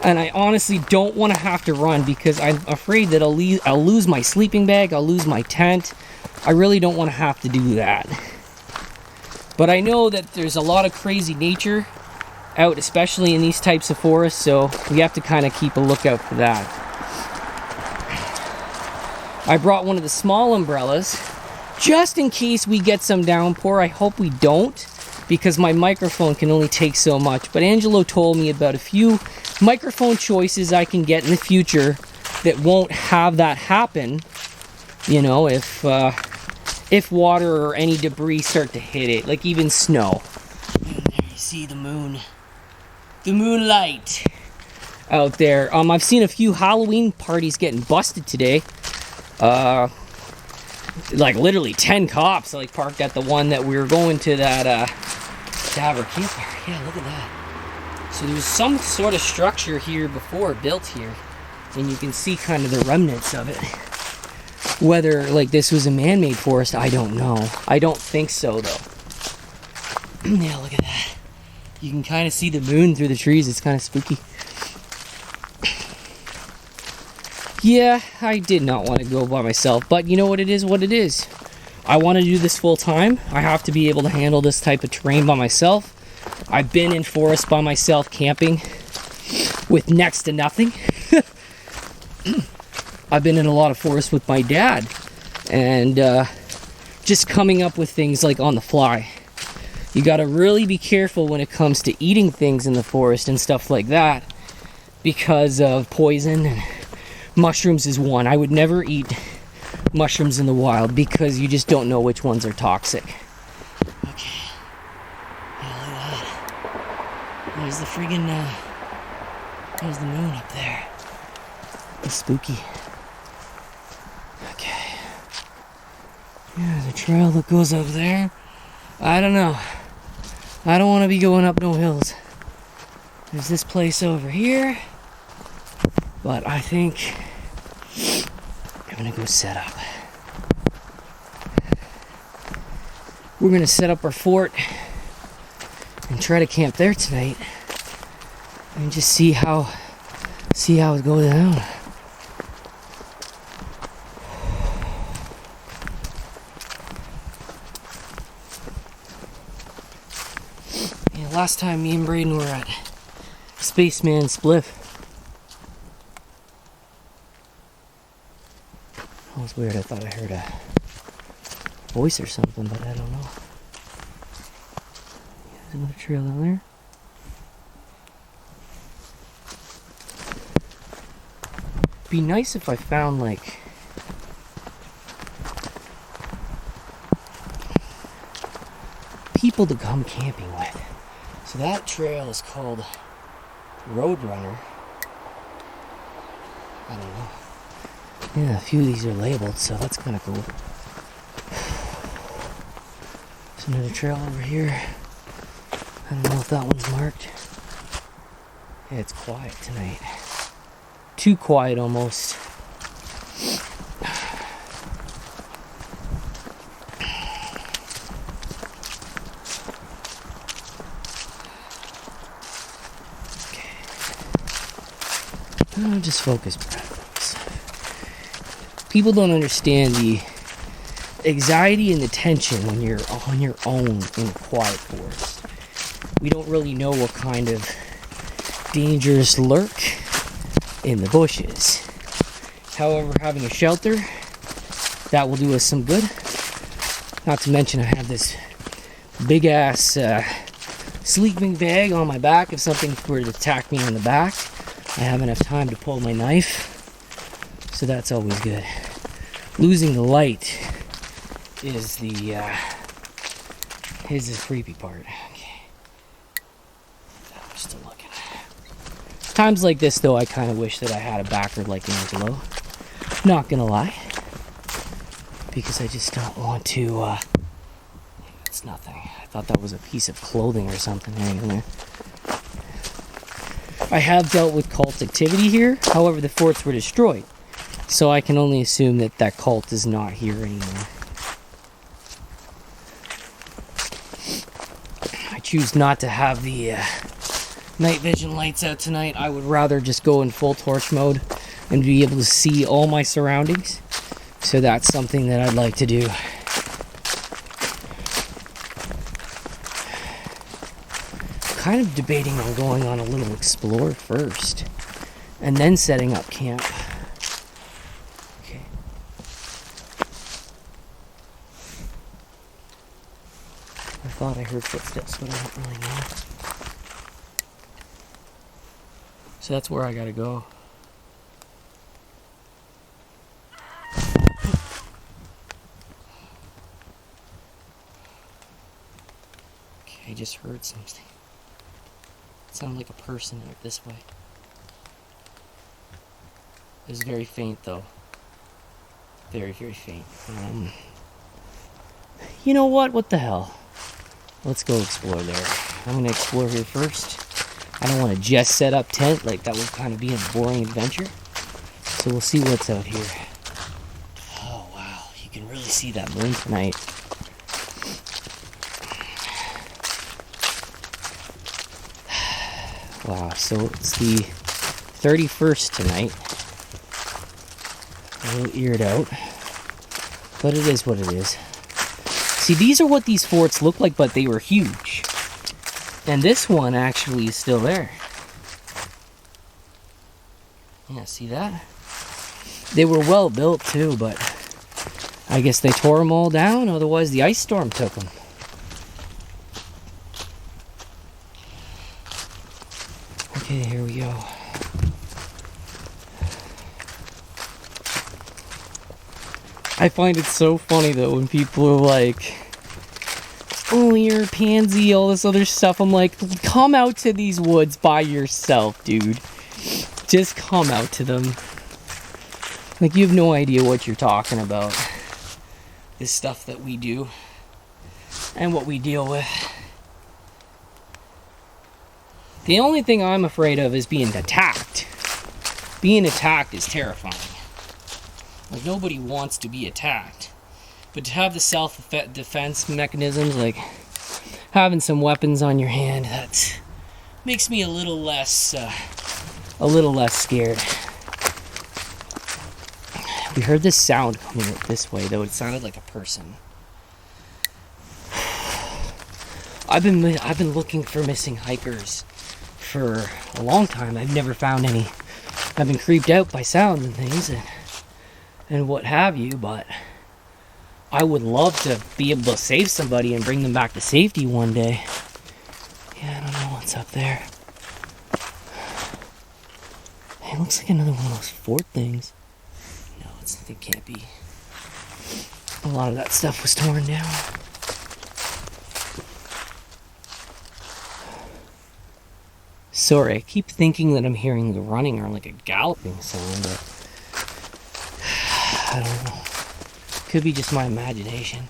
And I honestly don't want to have to run because I'm afraid that I'll lose my sleeping bag, I'll lose my tent. I really don't want to have to do that. But I know that there's a lot of crazy nature out, especially in these types of forests, so we have to kind of keep a lookout for that. I brought one of the small umbrellas just in case we get some downpour. I hope we don't, because my microphone can only take so much. But Angelo told me about a few microphone choices I can get in the future that won't have that happen, you know, if water or any debris start to hit it, like even snow. And there you see the moonlight out there. I've seen a few Halloween parties getting busted today. Like literally 10 cops like parked at the one that we were going to that to have our campfire. Yeah, look at that. So there's some sort of structure here before built here, and you can see kind of the remnants of it. Whether like this was a man-made forest, I don't know. I don't think so though. Yeah, look at that. You can kind of see the moon through the trees. It's kind of spooky. Yeah, I did not want to go by myself, but you know what, it is what it is. I want to do this full time. I have to be able to handle this type of terrain by myself. I've been in forests by myself camping with next to nothing. I've been in a lot of forests with my dad, and just coming up with things like on the fly. You got to really be careful when it comes to eating things in the forest and stuff like that, because of poison. And mushrooms is one. I would never eat mushrooms in the wild because you just don't know which ones are toxic. Okay. Yeah, look at that. There's the friggin' there's the moon up there. It's spooky. Okay. Yeah, there's a trail that goes up there. I don't know. I don't want to be going up no hills. There's this place over here, but I think I'm gonna go set up. We're gonna set up our fort and try to camp there tonight and just see how it goes down. Yeah, last time me and Braden were at Spaceman Spliff. That was weird. I thought I heard a voice or something, but I don't know. There's another trail down there. Be nice if I found like people to come camping with. So that trail is called Roadrunner. I don't know. Yeah, a few of these are labeled, so that's kind of cool. There's another trail over here. I don't know if that one's marked. Yeah, it's quiet tonight. Too quiet almost. Just focus. People don't understand the anxiety and the tension when you're on your own in a quiet forest. We don't really know what kind of dangers lurk in the bushes. However, having a shelter, that will do us some good. Not to mention I have this big ass sleeping bag on my back. If something were to attack me on the back, I have enough time to pull my knife. So that's always good. Losing the light is the creepy part. Okay. I'm still looking. Times like this though, I kind of wish that I had a backer like Angelo. Not gonna lie. Because I just don't want to, it's nothing. I thought that was a piece of clothing or something hanging there. I have dealt with cult activity here, however the forts were destroyed. So I can only assume that that cult is not here anymore. I choose not to have the night vision lights out tonight. I would rather just go in full torch mode and be able to see all my surroundings. So that's something that I'd like to do. Kind of debating on going on a little explore first and then setting up camp. Okay. I thought I heard footsteps, but I don't really know. So that's where I gotta go. I just heard something. It sounded like a person out this way. It was very faint though. Very, very faint. You know what? What the hell? Let's go explore there. I'm gonna explore here first. I don't want to just set up tent, like that would kind of be a boring adventure. So we'll see what's out here. Oh wow, you can really see that moon tonight. Wow, so it's the 31st tonight. A little eared out. But it is what it is. See, these are what these forts look like, but they were huge. And this one actually is still there. Yeah, see that? They were well built too, but I guess they tore them all down, otherwise the ice storm took them. Okay, here we go. I find it so funny though when people are like, oh, you're a pansy, all this other stuff. I'm like, come out to these woods by yourself, dude. Just come out to them. Like, you have no idea what you're talking about. This stuff that we do and what we deal with. The only thing I'm afraid of is being attacked. Being attacked is terrifying. Like, nobody wants to be attacked. But to have the self-defense mechanisms, like having some weapons on your hand, that makes me a little less scared. We heard this sound coming up this way, though. It sounded like a person. I've been looking for missing hikers for a long time. I've never found any. I've been creeped out by sounds and things and what have you, but I would love to be able to save somebody and bring them back to safety one day. Yeah, I don't know what's up there. Hey, it looks like another one of those fort things. No, it can't be. A lot of that stuff was torn down. Sorry, I keep thinking that I'm hearing the running or like a galloping sound, but I don't know. Could be just my imagination.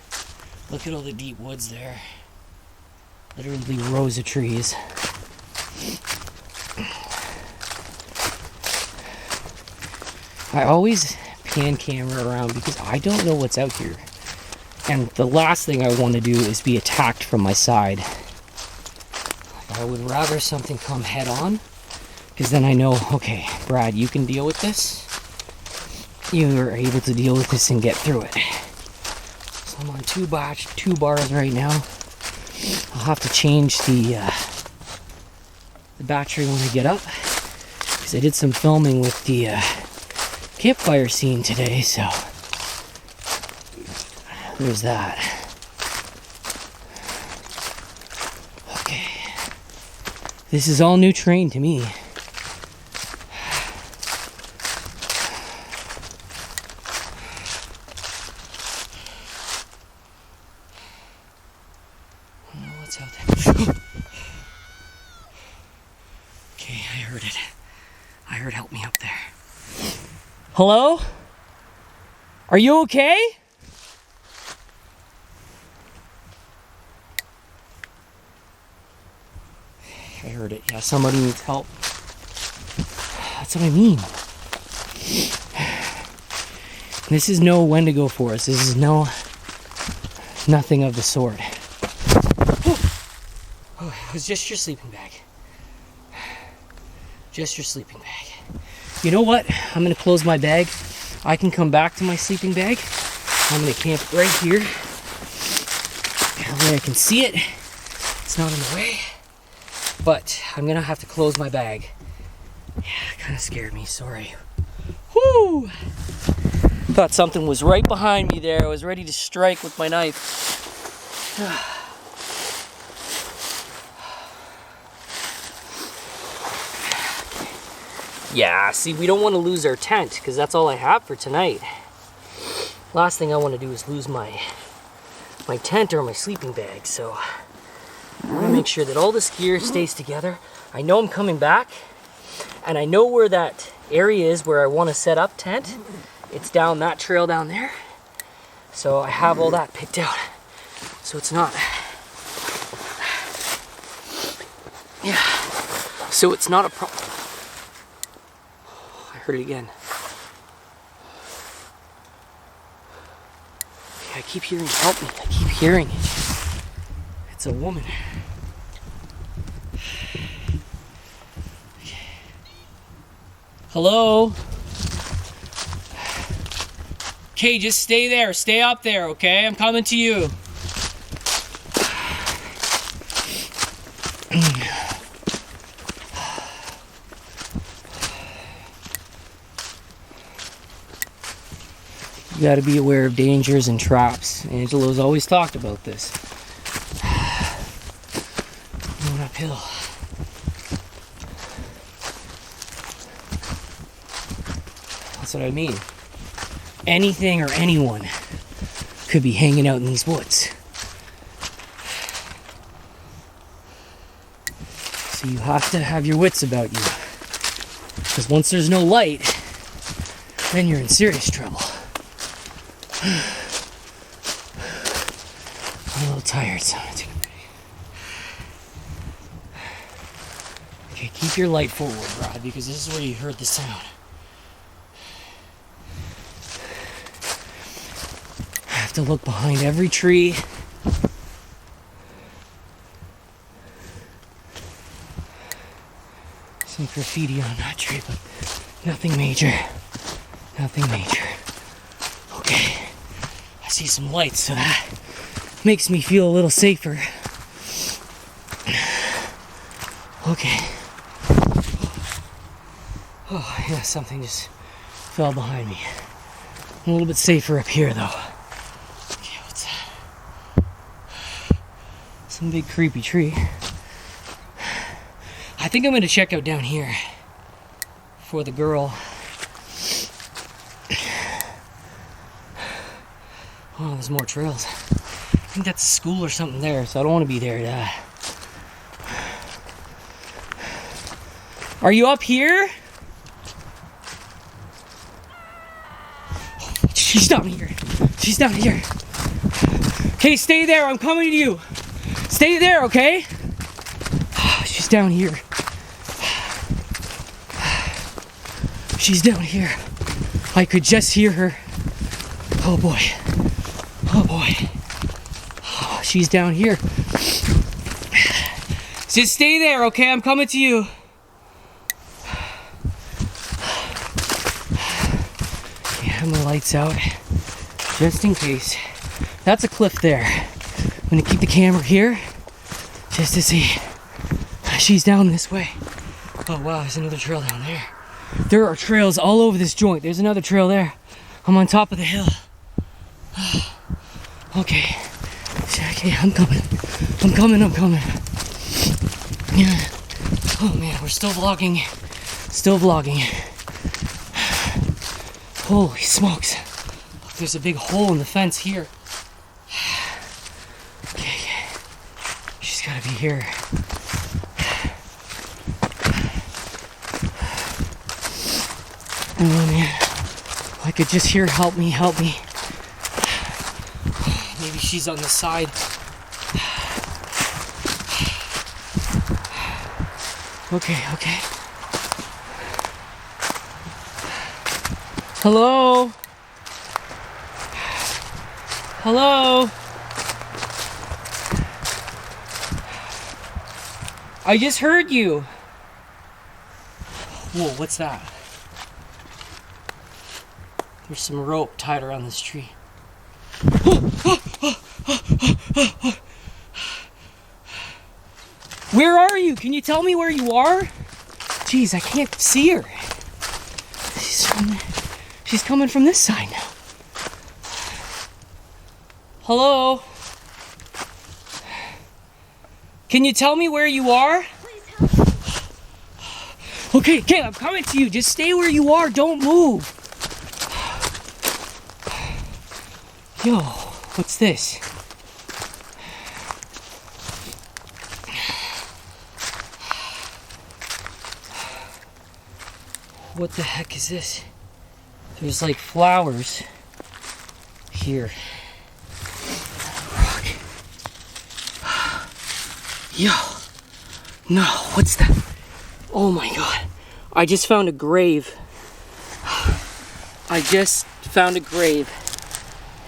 Look at all the deep woods there. Literally rows of trees. I always pan camera around because I don't know what's out here. And the last thing I want to do is be attacked from my side. I would rather something come head on, Because then I know, okay, Brad, you can deal with this. You are able to deal with this and get through it. So I'm on two bars right now. I'll have to change the battery when I get up. Because I did some filming with the campfire scene today, so there's that. Okay. This is all new terrain to me. What's out there? Okay, I heard it. I heard help me up there. Hello? Are you okay? I heard it. Yeah, somebody needs help. That's what I mean. This is no Wendigo forest. This is nothing of the sort. Oh, it was just your sleeping bag. Just your sleeping bag. You know what? I'm gonna close my bag. I can come back to my sleeping bag. I'm gonna camp right here. That way I can see it. It's not in the way. But I'm gonna have to close my bag. Yeah, it kind of scared me. Sorry. Whoo! Thought something was right behind me there. I was ready to strike with my knife. Yeah, see, we don't want to lose our tent because that's all I have for tonight. Last thing I want to do is lose my tent or my sleeping bag, so I'm going to make sure that all this gear stays together. I know I'm coming back, and I know where that area is where I want to set up tent. It's down that trail down there, so I have all that picked out. So it's not, yeah, so it's not a problem. I heard it again. Okay, I keep hearing help me. I keep hearing it. It's a woman. Okay. Hello? Okay, just stay there. Stay up there, okay? I'm coming to you. You gotta be aware of dangers and traps. Angelo's always talked about this. Going uphill. That's what I mean. Anything or anyone could be hanging out in these woods. So you have to have your wits about you. Because once there's no light, then you're in serious trouble. I'm a little tired, so I'm gonna take a break. Okay, keep your light forward, Rod, because this is where you heard the sound. I have to look behind every tree. Some graffiti on that tree, but nothing major. Nothing major. Okay. I see some lights, so that makes me feel a little safer. Okay. Oh, yeah, something just fell behind me. I'm a little bit safer up here, though. Okay, what's that? Some big creepy tree. I think I'm gonna check out down here for the girl. Oh, there's more trails. I think that's a school or something there, so I don't want to be there. Are you up here? She's down here. She's down here. Okay, stay there. I'm coming to you. Stay there, okay? She's down here. She's down here. I could just hear her. Oh boy. Oh boy. Oh, she's down here. Just stay there, okay? I'm coming to you. have my lights out, just in case. That's a cliff there. I'm gonna keep the camera here, just to see. She's down this way. Oh wow, there's another trail down there. There are trails all over this joint. There's another trail there. I'm on top of the hill. Okay. Okay, I'm coming. Yeah. Oh man, we're still vlogging. Holy smokes. Look, there's a big hole in the fence here. Okay. She's gotta be here. Oh man, I could just hear help me. Maybe she's on the side. Okay. Hello? I just heard you. Whoa, what's that? There's some rope tied around this tree. Where are you? Can you tell me where you are? Jeez, I can't see her. She's coming from this side now. Hello? Can you tell me where you are? Okay, I'm coming to you. Just stay where you are. Don't move. Yo, what's this? What the heck is this? There's like flowers here. Rock. Yo, no, what's that? Oh my god, I just found a grave.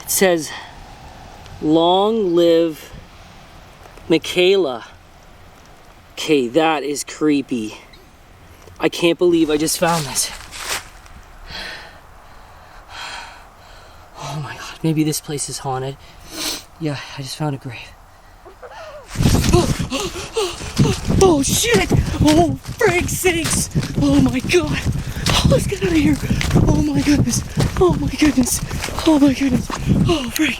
It says, "Long live Michaela." Okay, that is creepy. I can't believe I just found this. Oh my god, maybe this place is haunted. Yeah, I just found a grave. Oh shit! Oh, Frank's sakes! Oh my god! Oh, let's get out of here! Oh my goodness! Oh my goodness! Oh my goodness! Oh, Frank!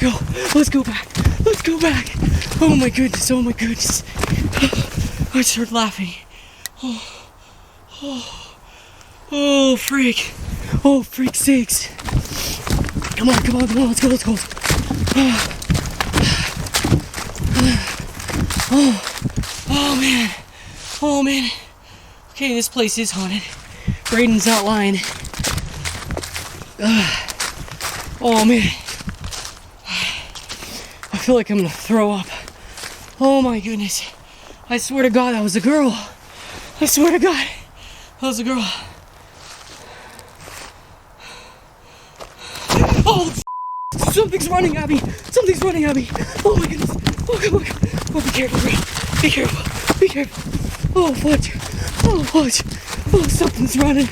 Oh, let's go back! Oh my goodness! I started laughing. Oh, freak! Oh, freak sakes! Come on, let's go. Oh man. Okay, this place is haunted. Braden's not lying. Oh man. I feel like I'm gonna throw up. Oh my goodness. I swear to God, that was a girl. Oh, something's running at me. Oh my goodness. Oh, come on. Oh, be careful, bro. Be careful. Oh, fudge. Oh, something's running.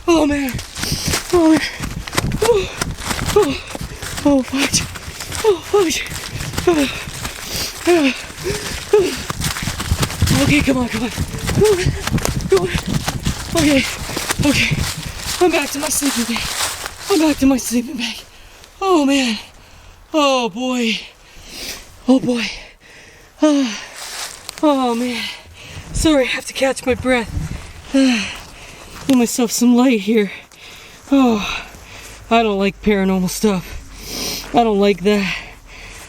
Oh, man. Oh, fudge. Okay, come on. Go on. Okay. I'm back to my sleeping bag. Oh, man. Oh, boy. Oh, man. Sorry, I have to catch my breath. Get myself some light here. Oh, I don't like paranormal stuff. I don't like that.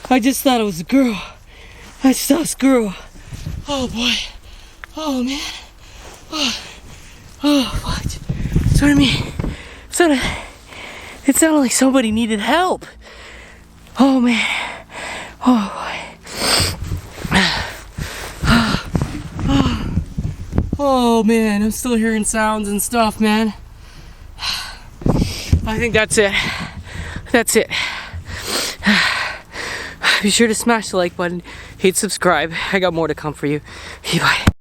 I just thought it was a girl. Oh, boy. Oh, man. Oh, what? That's what I mean. It sounded like somebody needed help. Oh, man. Oh, boy. Oh, man. I'm still hearing sounds and stuff, man. I think that's it. be sure to smash the like button, hit subscribe. I got more to come for you. Bye.